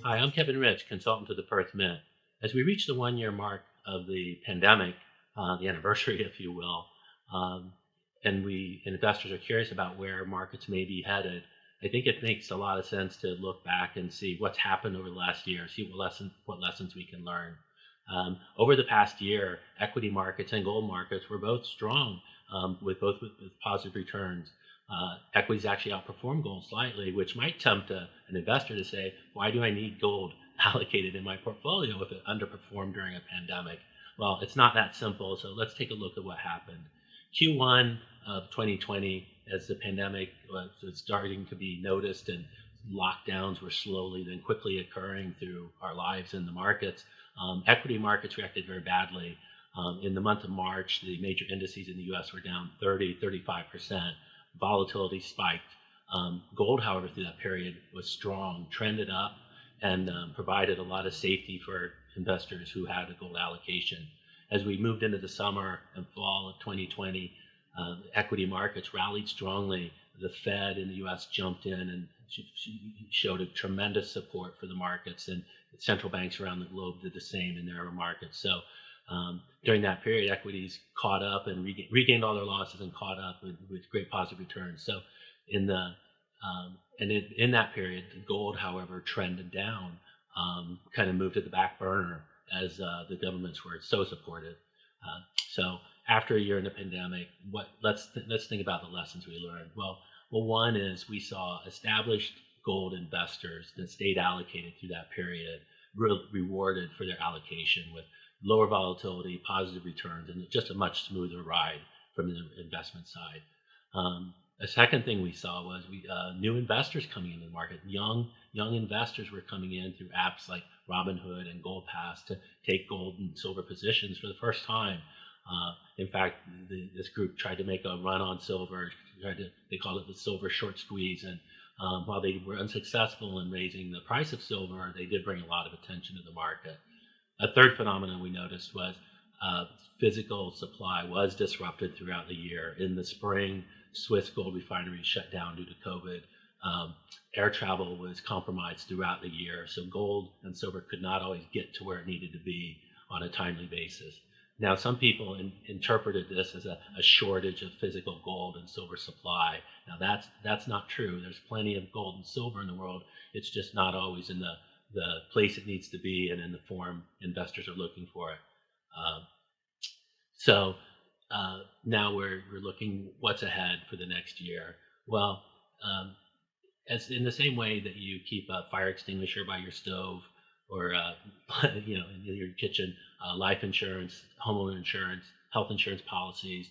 Hi, I'm Kevin Rich, consultant to the Perth Mint. As we reach the 1 year mark of the pandemic, the anniversary, if you will, um, and investors are curious about where markets may be headed, I think it makes a lot of sense to look back and see what's happened over the last year, see what lessons we can learn. Over the past year, equity markets and gold markets were both strong, with positive returns. Equities actually outperformed gold slightly, which might tempt an investor to say, why do I need gold allocated in my portfolio if it underperformed during a pandemic? Well, it's not that simple, so let's take a look at what happened. Q1 of 2020, as the pandemic was starting to be noticed and lockdowns were slowly then quickly occurring through our lives in the markets, equity markets reacted very badly. In the month of March, the major indices in the US were down 35%. Volatility spiked. Gold, however, through that period was strong, trended up, and provided a lot of safety for investors who had a gold allocation. As we moved into the summer and fall of 2020, equity markets rallied strongly. The Fed in the US jumped in and showed a tremendous support for the markets, and central banks around the globe did the same in their markets. So during that period, equities caught up and regained all their losses and caught up with great positive returns. So in that period, the gold, however, trended down, kind of moved to the back burner as the governments were so supportive. So after a year in the pandemic, let's think about the lessons we learned. Well, one is we saw established gold investors that stayed allocated through that period rewarded for their allocation with lower volatility, positive returns, and just a much smoother ride from the investment side. A second thing we saw was new investors coming into the market. Young investors were coming in through apps like Robinhood and Gold Pass to take gold and silver positions for the first time. In fact, this group tried to make a run on silver. They called it the silver short squeeze. And while they were unsuccessful in raising the price of silver, they did bring a lot of attention to the market. A third phenomenon we noticed was physical supply was disrupted throughout the year. In the spring, Swiss gold refineries shut down due to COVID. Air travel was compromised throughout the year, so gold and silver could not always get to where it needed to be on a timely basis. Now, some people interpreted this as a shortage of physical gold and silver supply. Now, that's not true. There's plenty of gold and silver in the world. It's just not always in the place it needs to be and in the form investors are looking for it. So now we're looking what's ahead for the next year. Well, as in the same way that you keep a fire extinguisher by your stove or in your kitchen, life insurance, homeowner insurance, health insurance policies,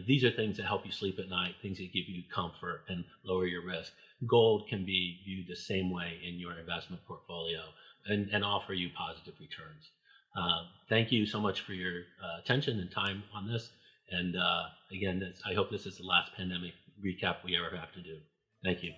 these are things that help you sleep at night, things that give you comfort and lower your risk. Gold can be viewed the same way in your investment portfolio and offer you positive returns. Thank you so much for your attention and time on this. And again, I hope this is the last pandemic recap we ever have to do. Thank you.